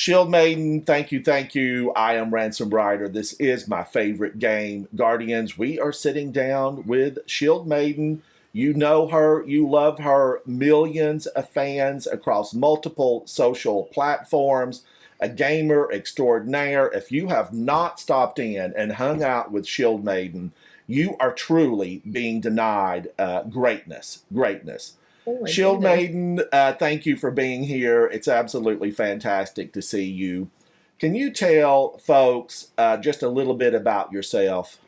ShieldMaiden, thank you, thank you. I am Ransom Rider. This is my favorite game, Guardians. We are sitting down with ShieldMaiden. You know her, you love her, millions of fans across multiple social platforms, a gamer extraordinaire. If you have not stopped in and hung out with ShieldMaiden, you are truly being denied greatness. Greatness. Oh my Shield goodness. Maiden, thank you for being here. It's absolutely fantastic to see you. Can you tell folks just a little bit about yourself?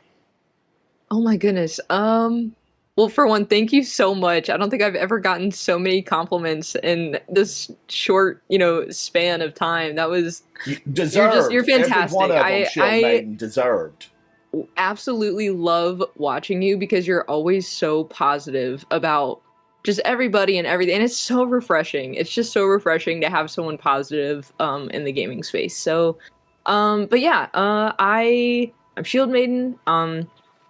Oh my goodness. Well, for one, thank you so much. I don't think I've ever gotten so many compliments in this short, span of time. That was you're Deserved. Every one fantastic. of them, Shield I Maiden, deserved. absolutely love watching you because you're always so positive about just everybody and everything. And it's so refreshing. It's just so refreshing to have someone positive in the gaming space. So but yeah, I'm Shield Maiden.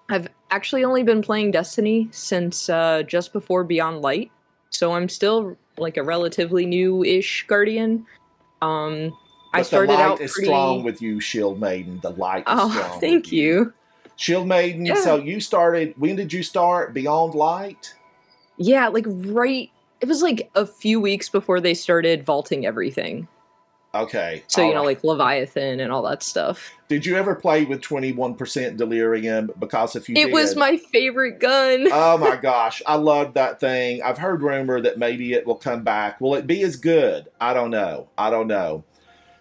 I've actually only been playing Destiny since just before Beyond Light, so I'm still like a relatively new-ish Guardian. Um, I But the started light out is strong pretty. with you, Shield Maiden. The light is Oh, strong with thank you. you. Shield Maiden, Yeah, so you started, when did you start Beyond Light? yeah, like right. It was like a few weeks before they started vaulting everything. Okay, So all right. like Leviathan and all that stuff. Did you ever play with 21% Delirium? Because if you It was did, my favorite gun. oh my gosh, I love that thing. I've heard rumor that maybe it will come back. Will it be as good? I don't know. I don't know.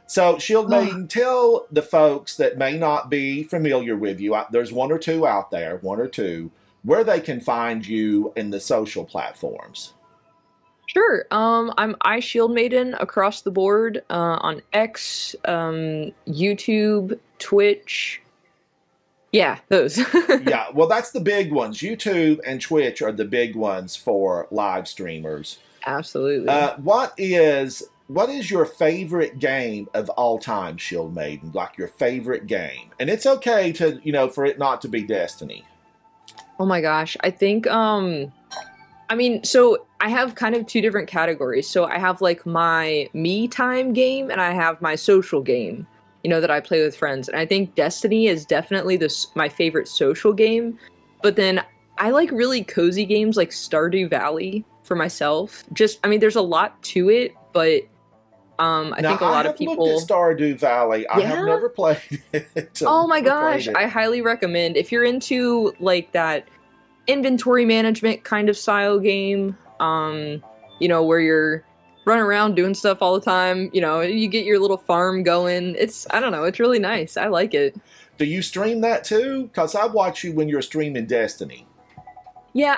So, Shield Oh, Maiden, tell the folks that may not be familiar with you, there's one or two out there, one or two, where they can find you in the social platforms. sure. I'm Shield Maiden across the board on X, YouTube, Twitch. Yeah, those. Yeah, well, that's the big ones. YouTube and Twitch are the big ones for live streamers. Absolutely. What is your favorite game of all time, Shield Maiden? Like your favorite game, and it's okay to for it not to be Destiny. Oh my gosh. I think I mean, so I have kind of two different categories. So I have like my me time game and I have my social game, that I play with friends. And I think Destiny is definitely my favorite social game. But then I like really cozy games like Stardew Valley for myself. Just, I mean, there's a lot to it, but I Now, think a I lot of have looked at people, Stardew Valley. I have yeah. never played it. I've Oh my never played gosh, it. I highly recommend if you're into like that inventory management kind of style game, where you're running around doing stuff all the time, you get your little farm going. I don't know, it's really nice. I like it. Do you stream that too? Because I watch you when you're streaming Destiny. Yeah,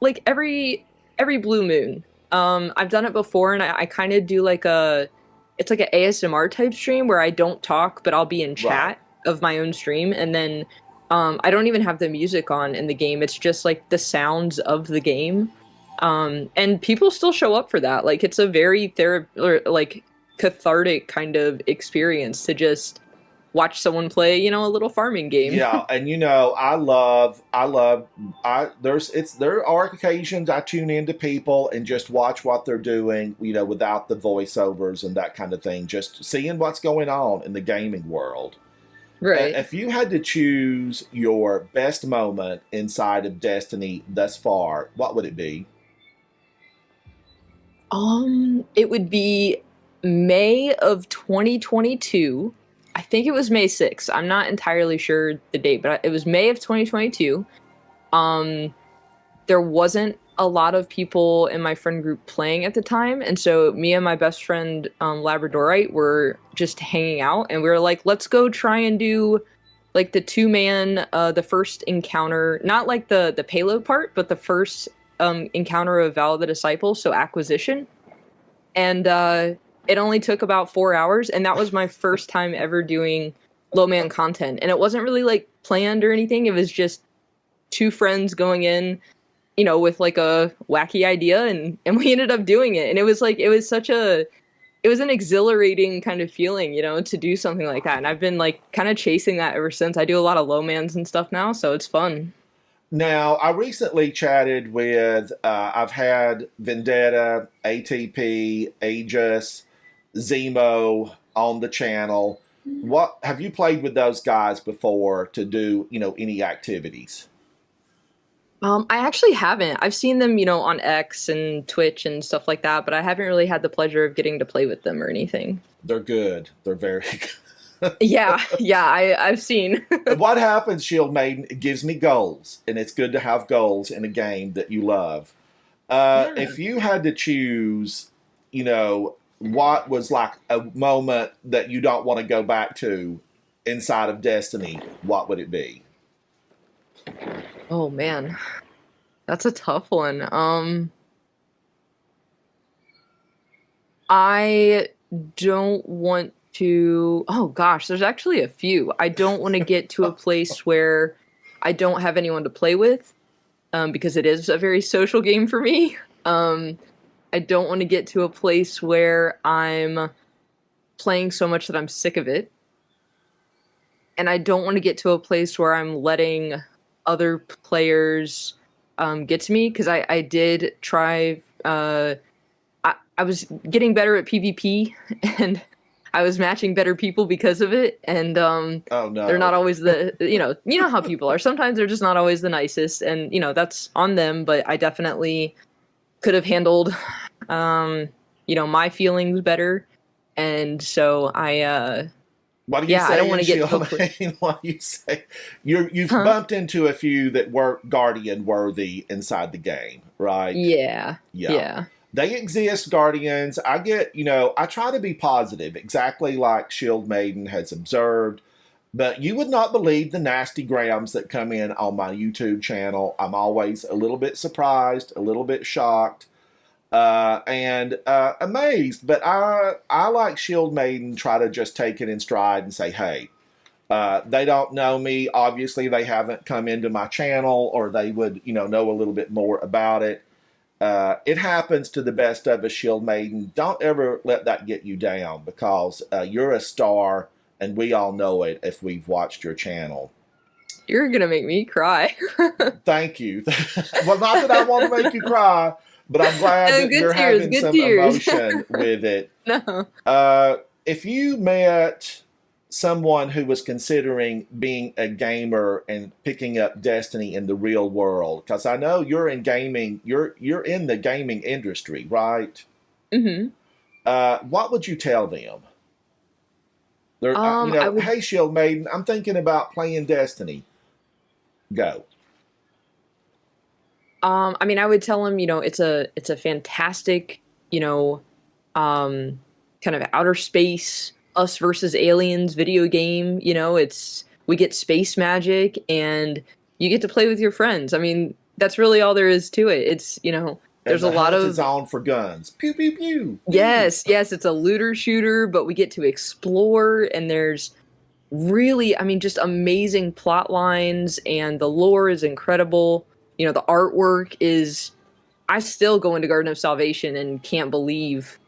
like every blue moon. I've done it before and I kind of do like it's like an ASMR type stream where I don't talk, but I'll be in Right. chat of my own stream and then I don't even have the music on in the game. It's just like the sounds of the game. And people still show up for that. Like it's a very like cathartic kind of experience to just watch someone play, a little farming game. Yeah, and there are occasions I tune into people and just watch what they're doing, without the voiceovers and that kind of thing, just seeing what's going on in the gaming world. Right. If you had to choose your best moment inside of Destiny thus far, what would it be? It would be May of 2022. I think it was May 6th. I'm not entirely sure the date, but it was May of 2022. Um, there wasn't a lot of people in my friend group playing at the time, and so me and my best friend Labradorite were just hanging out, and we were like, let's go try and do like the two-man the first encounter, not like the payload part, but the first encounter of Val the Disciple, so acquisition. And it only took about 4 hours, and that was my first time ever doing low man content. And it wasn't really like planned or anything. It was just two friends going in, with like a wacky idea, and we ended up doing it. And it was like it was an exhilarating kind of feeling, to do something like that. And I've been like kind of chasing that ever since. I do a lot of low mans and stuff now, so it's fun. Now, I recently chatted with, I've had Vendetta, ATP, Aegis, Zemo on the channel. What have you played with those guys before to do, any activities? I actually haven't. I've seen them, on X and Twitch and stuff like that, but I haven't really had the pleasure of getting to play with them or anything. They're good. They're very good. Yeah, yeah, I've seen. What happens, Shield Maiden? It gives me goals, and it's good to have goals in a game that you love. Yeah. If you had to choose, what was like a moment that you don't want to go back to inside of Destiny, what would it be? Oh man, that's a tough one. I don't want to. Oh gosh, there's actually a few. I don't want to get to a place where I don't have anyone to play with, because it is a very social game for me. Um, I don't want to get to a place where I'm playing so much that I'm sick of it. And I don't want to get to a place where I'm letting other players get to me because I did try. I was getting better at PvP and I was matching better people because of it. And Oh they're not no. always you know how people are. Sometimes they're just not always the nicest, and that's on them. But I definitely could have handled my feelings better. And so What are you yeah, I don't saying, want to get to a Shield place. Maiden? What do you say? You've Huh? bumped into a few that weren't Guardian worthy inside the game, right? Yeah. Yeah. Yeah. They exist, Guardians. I try to be positive, exactly like Shield Maiden has observed. But you would not believe the nasty grams that come in on my YouTube channel. I'm always a little bit surprised, a little bit shocked, and amazed. But I like Shield Maiden, try to just take it in stride and say, hey, they don't know me. Obviously, they haven't come into my channel, or they would, know a little bit more about it. It happens to the best of us, Shield Maiden. Don't ever let that get you down because you're a star, and we all know it if we've watched your channel. You're gonna make me cry. Thank you. Well, not that I want to make you cry, but I'm glad No, that good you're tears, having good some tears. emotion with it. No. If you met someone who was considering being a gamer and picking up Destiny in the real world, because I know you're in gaming, you're in the gaming industry, right? Hmm. What would you tell them? I would. Hey, Shield Maiden, I'm thinking about playing Destiny. Go. I mean, I would tell him, it's a fantastic, you know, kind of outer space, us versus aliens video game. We get space magic and you get to play with your friends. I mean, that's really all there is to it. And There's a the lot hunt is of. on for guns. Pew pew pew pew. Yes, yes, it's a looter shooter, but we get to explore, and there's really, I mean, just amazing plot lines, and the lore is incredible. The artwork is. I still go into Garden of Salvation and can't believe,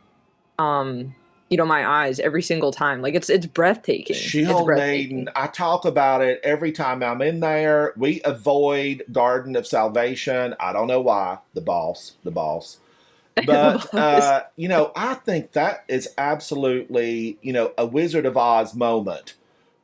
my eyes every single time. Like it's breathtaking. It's Shield Maiden, breathtaking. I talk about it every time I'm in there. We avoid Garden of Salvation. I don't know why. The boss. The But, boss. I think that is absolutely, a Wizard of Oz moment.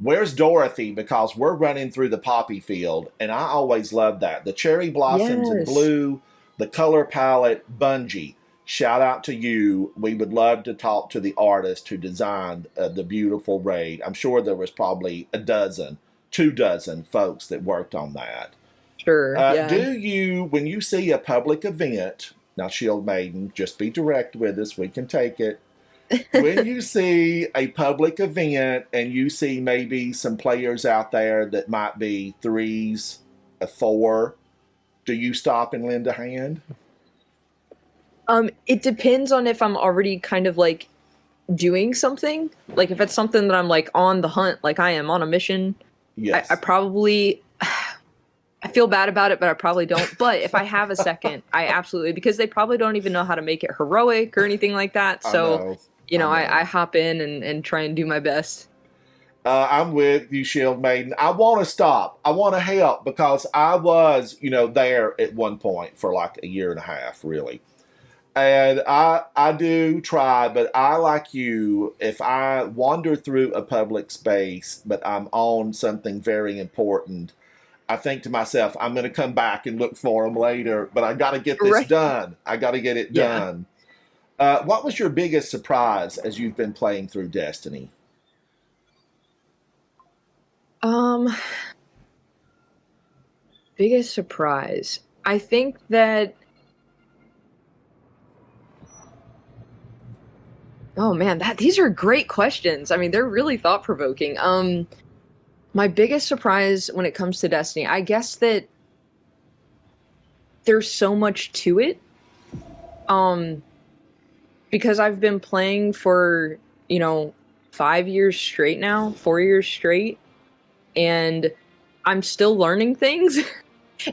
Where's Dorothy? Because we're running through the poppy field, and I always love that. The cherry blossoms in Yes. blue, the color palette, Bungie. Shout out to you. We would love to talk to the artist who designed the beautiful raid. I'm sure there was probably a dozen, 2 dozen folks that worked on that. Sure. Yeah. Do you, when you see a public event, now Shield Maiden, just be direct with us, we can take it. When you see a public event and you see maybe some players out there that might be threes, a four, do you stop and lend a hand? It depends on if I'm already kind of like doing something. Like if it's something that I'm like on the hunt, like I am on a mission, I Yes. probably I feel bad about it, but I probably don't. But if I have a second, I absolutely, because they probably don't even know how to make it heroic or anything like that. I So, know. I hop in and try and do my best. I'm with you, Shield Maiden. I want to stop. I want to help because I was, there at one point for like a year and a half, really. And I do try, but I like you. If I wander through a public space, but I'm on something very important, I think to myself, I'm going to come back and look for them later. But I got to get this Right. done. I got to get it Yeah. done. What was your biggest surprise as you've been playing through Destiny? Um, Biggest surprise. I think that, oh man, that these are great questions. I mean, they're really thought-provoking. My biggest surprise when it comes to Destiny, I guess that there's so much to it. Um, because I've been playing for, you know, 5 years straight now, 4 years straight, and I'm still learning things.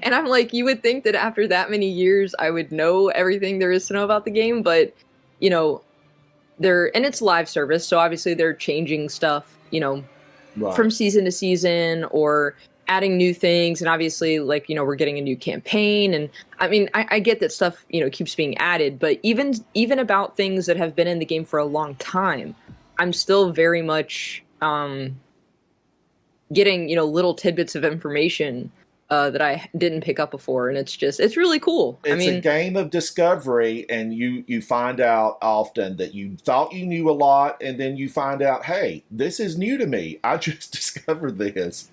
And I'm like, you would think that after that many years, I would know everything there is to know about the game, but you know, and it's live service, so obviously they're changing stuff, Right. from season to season or adding new things. And obviously, like, we're getting a new campaign. And I mean, I get that stuff, keeps being added, but even about things that have been in the game for a long time, I'm still very much getting, little tidbits of information that I didn't pick up before. And it's really cool. I It's a mean, game of discovery, and you find out often that you thought you knew a lot, and then you find out, hey, this is new to me. I just discovered this.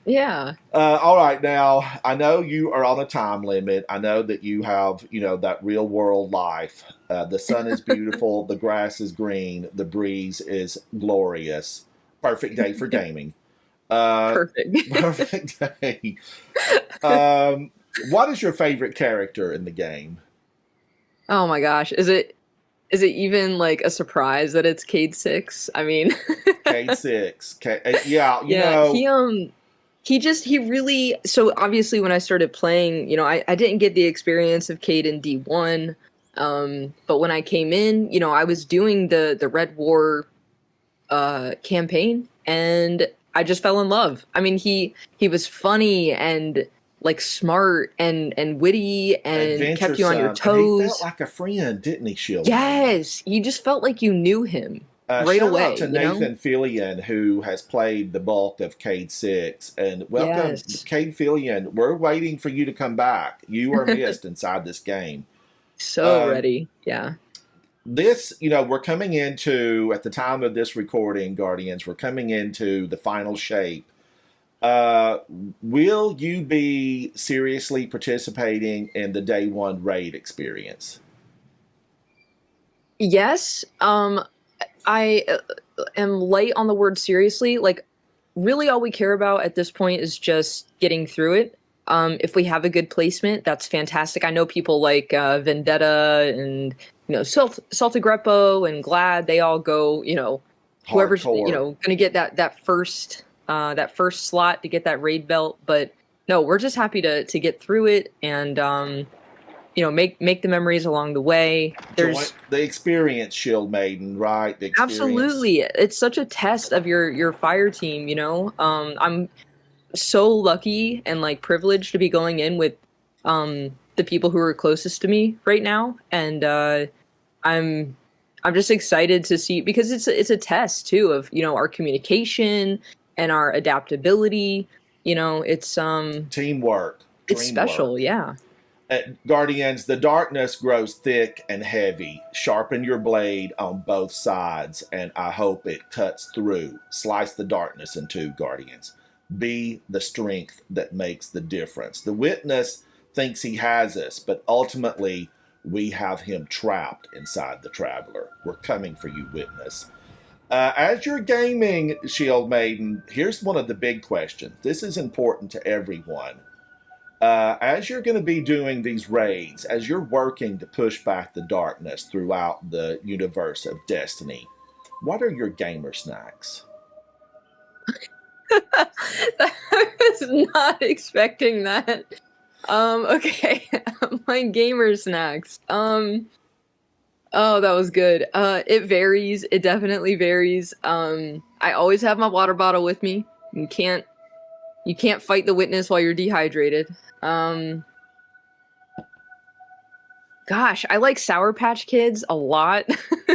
yeah. All right, now I know you are on a time limit. I know that you have, that real world life. The sun is beautiful, the grass is green, the breeze is glorious. Perfect day for gaming. Uh, Perfect. Perfect day. What is your favorite character in the game? Oh my gosh. Is it even like a surprise that it's Cade 6? I mean, Cade Six. Yeah, yeah, he really, so obviously when I started playing, I didn't get the experience of Cade in D1. But when I came in, I was doing the Red War campaign, and I just fell in love. I mean, he was funny and like smart and witty and kept you on your Adventuresome, and he felt toes. like a friend, didn't he, ShieldMaiden? Yes, you just felt like you knew him right Shout out to away. Nathan Fillion, who has played the bulk of Cade 6. And welcome, Yes. Cade Fillion. We're waiting for you to come back. You are missed inside this game. So Um, ready. Yeah. we're coming into, at the time of this recording, Guardians, we're coming into the final shape. Uh, will you be seriously participating in the day one raid experience? Yes. I am light on the word seriously. Like, really, all we care about at this point is just getting through it. If we have a good placement, that's fantastic. I know people like Vendetta and Saltagreppo and Glad. They all go. Whoever's Hardcore. gonna get that first slot to get that raid belt. But no, we're just happy to get through it and make the memories along the way. Join There's the experience, ShieldMaiden, right? The experience. absolutely, it's such a test of your fire team. I'm so lucky and like privileged to be going in with the people who are closest to me right now, and I'm I'm just excited to see, because it's a test too of our communication and our adaptability. Teamwork, It's dream special, work. yeah. Guardians, the darkness grows thick and heavy. Sharpen your blade on both sides, and I hope it cuts through. Slice the darkness in two, Guardians. Be the strength that makes the difference. The witness thinks he has us, but ultimately we have him trapped inside the traveler. We're coming for you, witness. As you're gaming, ShieldMaiden, here's one of the big questions. This is important to everyone. As you're going to be doing these raids, as you're working to push back the darkness throughout the universe of Destiny, what are your gamer snacks? I was not expecting that. Okay. My gamer snacks. Oh, that was good. It varies. It definitely varies. I always have my water bottle with me. You can't fight the witness while you're dehydrated. Um, Gosh, I like Sour Patch Kids a lot.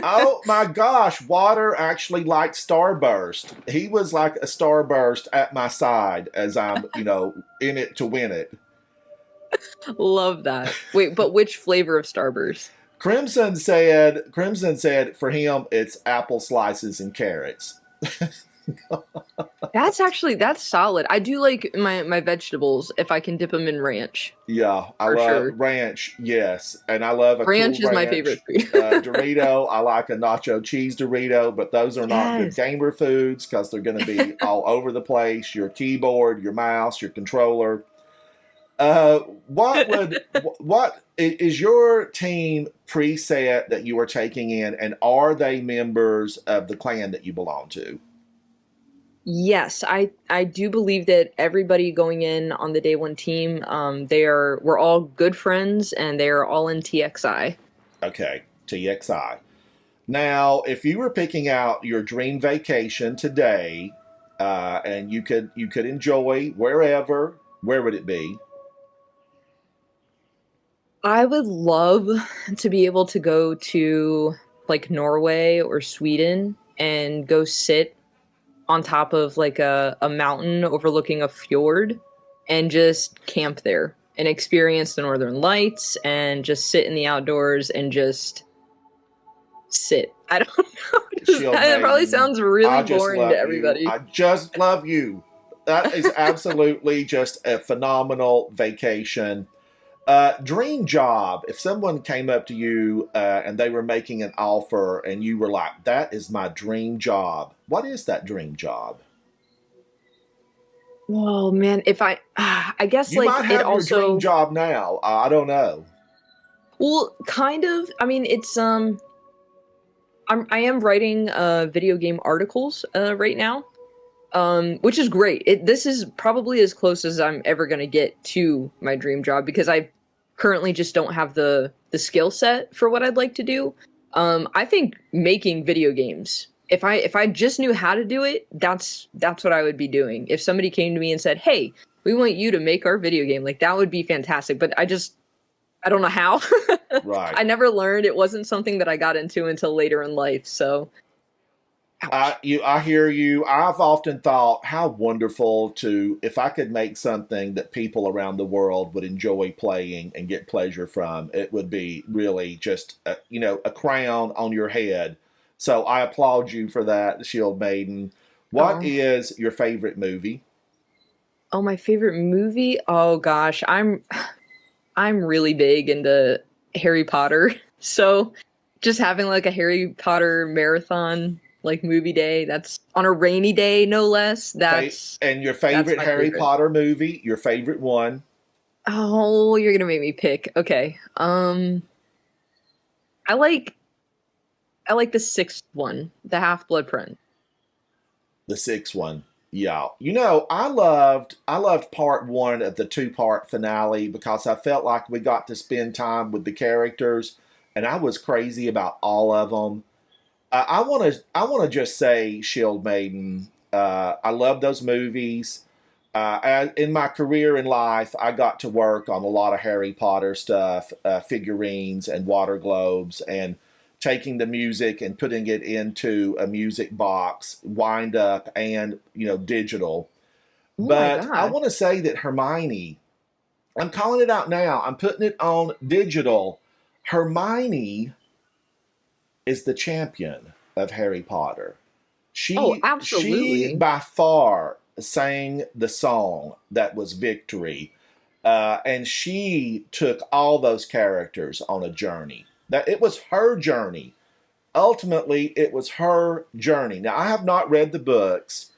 Oh my gosh, Water actually liked Starburst. He was like a Starburst at my side as I'm, in it to win it. Love that. Wait, but which flavor of Starburst? Crimson said for him it's apple slices and carrots. That's solid. I do like my vegetables if I can dip them in ranch, Yeah, I for love sure. ranch, yes. And I love a cool Ranch is my favorite ranch food. Dorito. I like a nacho cheese Dorito, but those are not good Yes. gamer foods because they're going to be all over the place. Your keyboard, your mouse, your controller. Uh, what is your team preset that you are taking in, and are they members of the clan that you belong to? Yes, I do believe that everybody going in on the day one team, we're all good friends and they are all in TXI. Okay, TXI. Now, if you were picking out your dream vacation today, and you could enjoy wherever, where would it be? I would love to be able to go to like Norway or Sweden and go sit on top of like a mountain overlooking a fjord and just camp there and experience the northern lights and just sit in the outdoors and just sit. I don't know. Shield That probably Maiden, sounds I really just boring to love you. everybody. I just love you. That is absolutely just a phenomenal vacation. Dream job. If someone came up to you and they were making an offer and you were like, that is my dream job, what is that dream job? Oh man, if I guess You like might it have your dream also, job now. I don't know. well, kind of. I mean, it's I am writing video game articles right now, which is great. This is probably as close as I'm ever gonna get to my dream job because I currently just don't have the skill set for what I'd like to do. I think making video games. If I just knew how to do it, that's what I would be doing. If somebody came to me and said, "Hey, we want you to make our video game," like that would be fantastic. But I don't know how. Right. I never learned. It wasn't something that I got into until later in life. So, ouch. I hear you. I've often thought how wonderful to if I could make something that people around the world would enjoy playing and get pleasure from. It would be really just a crown on your head. So I applaud you for that, Shield Maiden. What Oh, is your favorite movie? oh, my favorite movie. Oh gosh, I'm really big into Harry Potter. So, just having like a Harry Potter marathon like movie day. That's on a rainy day, no less. And your That's favorite my Harry favorite. Potter movie? Your favorite one? Oh, you're gonna make me pick. Okay. I like I like the sixth one, the Half Blood Prince. The sixth one. Yeah. I loved part one of the two-part finale because I felt like we got to spend time with the characters and I was crazy about all of them. I want to just say Shield Maiden. I love those movies. In my career in life, I got to work on a lot of Harry Potter stuff, figurines and water globes, and taking the music and putting it into a music box, wind up and digital. Oh my But I god. want to say that Hermione, I'm calling it out now. I'm putting it on digital. Hermione is the champion of Harry Potter. Oh, She absolutely. by far sang the song that was victory, and she took all those characters on a journey. That it was her journey. Ultimately, it was her journey. Now, I have not read the books.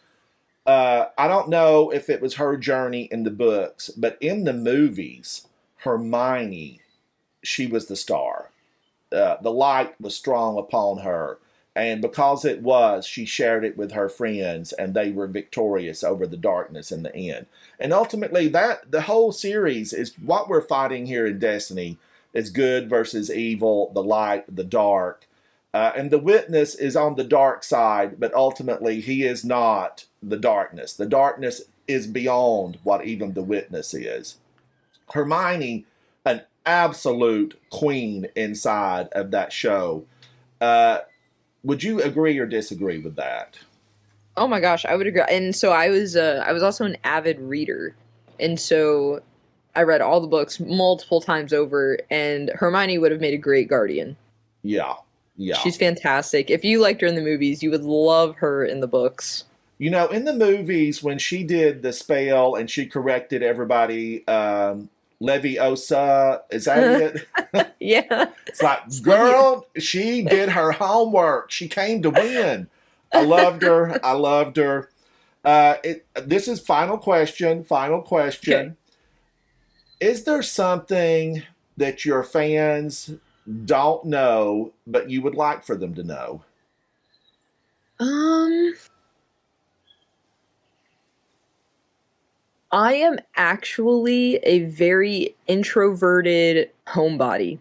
I don't know if it was her journey in the books, but in the movies, Hermione, she was the star. The light was strong upon her. And because it was, she shared it with her friends, and they were victorious over the darkness in the end. And ultimately, that the whole series is what we're fighting here in Destiny is good versus evil, the light, the dark. And the witness is on the dark side, but ultimately he is not the darkness. The darkness is beyond what even the witness is. Hermione, an absolute queen inside of that show. Uh, would you agree or disagree with that? Oh my gosh, I would agree. And so I was also an avid reader. And so I read all the books multiple times over, and Hermione would have made a great guardian. Yeah, yeah. She's fantastic. If you liked her in the movies, you would love her in the books. You know, in the movies, when she did the spell and she corrected everybody, Leviosa, is that it? Yeah. It's like, girl, she did her homework. She came to win. I loved her. I loved her. This is final question. Final Okay. question. Is there something that your fans don't know, but you would like for them to know? Um, I am actually a very introverted homebody.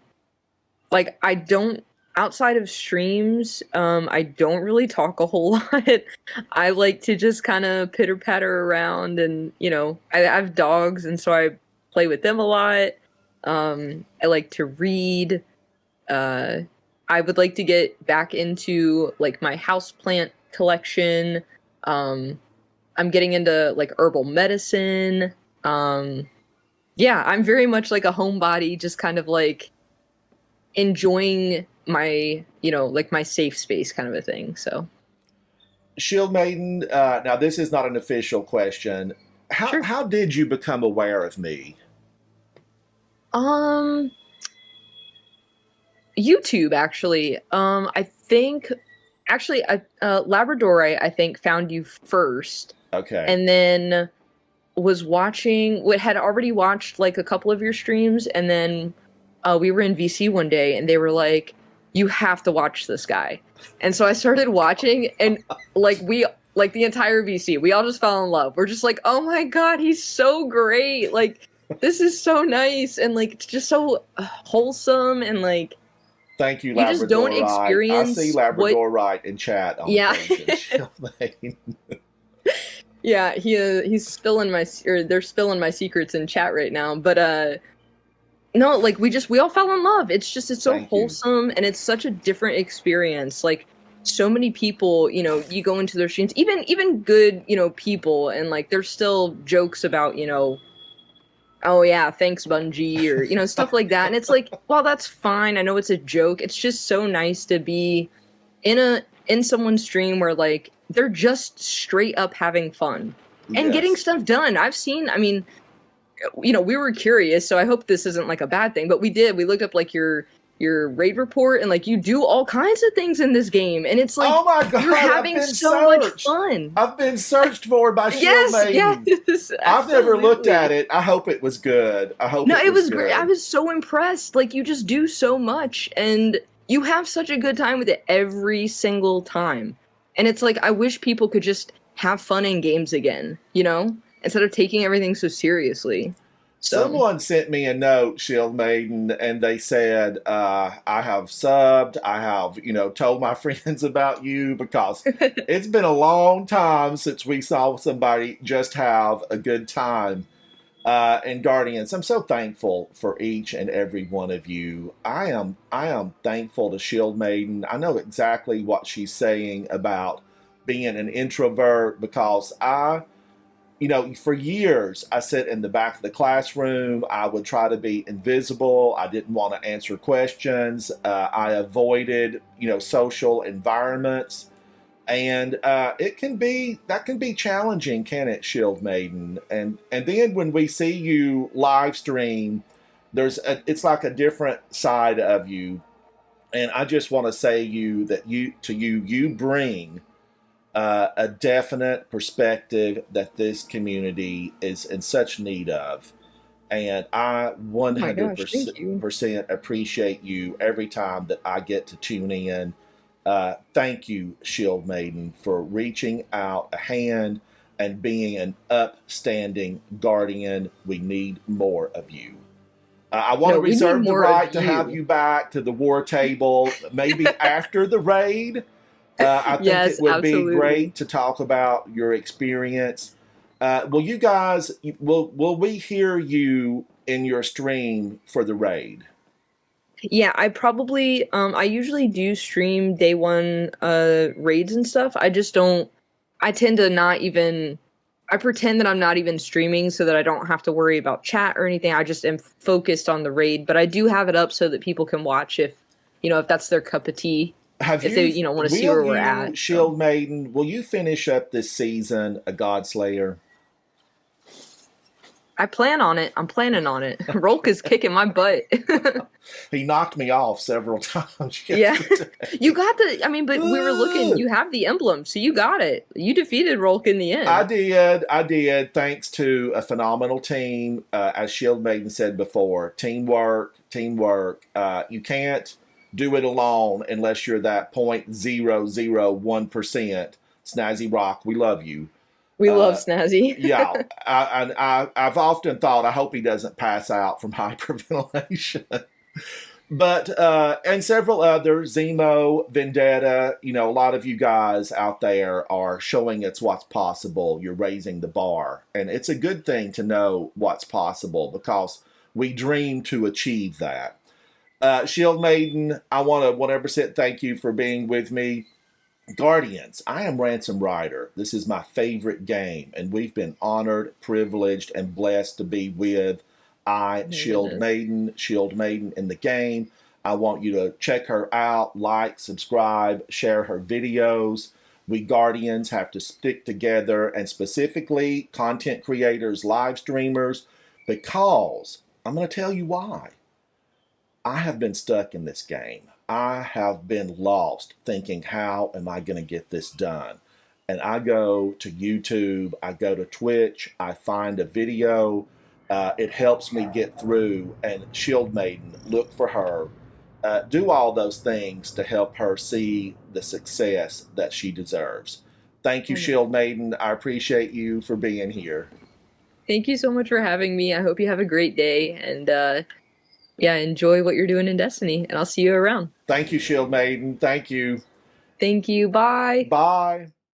Like I don't outside of streams, I don't really talk a whole lot. I like to just kind of pitter patter around and, I have dogs and so I play with them a lot. I like to read. Uh, I would like to get back into like my houseplant collection. Um, I'm getting into like herbal medicine. Um, yeah, I'm very much like a homebody, just kind of like enjoying my, like my safe space kind of a thing. So, ShieldMaiden, now this is not an official question. How, sure. how did you become aware of me? Um, YouTube actually. I think actually Labrador I think found you first Okay. and then was watching what had already watched like a couple of your streams and then we were in VC one day and they were like, you have to watch this guy. And so I started watching and like the entire VC, we all just fell in love. We're just like, oh my God, he's so great. Like, this is so nice and like it's just so wholesome and like Thank you, you just don't Labradorite. I see experience what, Labradorite in chat on yeah. occasion. ShieldMaiden. Yeah, he's spilling or they're spilling my secrets in chat right now. But no, like we all fell in love. It's so Thank you. wholesome and it's such a different experience. Like so many people, you go into their streams, even good, people, and like there's still jokes about, oh yeah, thanks Bungie or stuff like that. And it's like, well, that's fine. I know it's a joke. It's just so nice to be in someone's stream where like they're just straight up having fun and getting Yes. stuff done. I mean, we were curious, so I hope this isn't like a bad thing, but we looked up like your raid report and like you do all kinds of things in this game and it's like Oh my you're God, I've having been so much searched. fun. I've been searched for by Yes, ShieldMaiden. yes, I've never looked at absolutely. it. I hope it was good. I hope No, it it was was great. I good. was so impressed. Like you just do so much and you have such a good time with it every single time. And it's like I wish people could just have fun in games again, instead of taking everything so seriously. So, Someone sent me a note, ShieldMaiden, and they said, I have subbed. I have, told my friends about you because it's been a long time since we saw somebody just have a good time. And Guardians, I'm so thankful for each and every one of you. I am thankful to ShieldMaiden. I know exactly what she's saying about being an introvert because for years, I sit in the back of the classroom. I would try to be invisible. I didn't want to answer questions. I avoided, social environments. And that can be challenging, can it, ShieldMaiden? And then when we see you live stream, it's like a different side of you. And I just want to say you bring a definite perspective that this community is in such need of. And I oh my gosh, thank you. 100% appreciate you every time that I get to tune in. Thank you, ShieldMaiden, for reaching out a hand and being an upstanding guardian. We need more of you. I want to No, we need reserve the more of right to have you. you back to the war table, maybe after the raid. I think it Yes, would be absolutely. great to talk about your experience. Will you guys? Will we hear you in your stream for the raid? Yeah, I usually do stream day one raids and stuff. I just don't I tend to not even I pretend that I'm not even streaming so that I don't have to worry about chat or anything. I just am focused on the raid, but I do have it up so that people can watch if that's their cup of tea, Have if they, you, want to see will where we're you, at. So Shield Maiden, will you finish up this season a Godslayer? I plan on it. I'm planning on it. Rolk is kicking my butt. He knocked me off several times Yeah. yesterday. You got the I mean, but we were looking, Ugh. you have the emblem, so you got it. You defeated Rolk in the I end. did. I did. Thanks to a phenomenal team. As Shield Maiden said before, teamwork, teamwork. You can't do it alone unless you're that 0.001%. Snazzy Rock, we love you. We love Uh, Snazzy. yeah, I've often thought, I hope he doesn't pass out from hyperventilation. But and several others, Zemo, Vendetta, a lot of you guys out there are showing it's what's possible. You're raising the bar, and it's a good thing to know what's possible because we dream to achieve that. Shield Maiden, I want to 100% thank you for being with me. Guardians, I am Ransom Rider. This is my favorite game, and we've been honored, privileged, and blessed to be with Oh my goodness. Shield Maiden in the game. I want you to check her out, like, subscribe, share her videos. We Guardians have to stick together, and specifically content creators, live streamers, because I'm going to tell you why. I have been stuck in this game. I have been lost thinking, how am I going to get this done? And I go to YouTube, I go to Twitch, I find a video. It helps me get through. And Shield Maiden, look for her. Do all those things to help her see the success that she deserves. Thank you, Oh my Shield goodness. Maiden. I appreciate you for being here. Thank you so much for having me. I hope you have a great day and yeah, enjoy what you're doing in Destiny and I'll see you around. Thank you, Shield Maiden. Thank you. Thank you. Bye. Bye.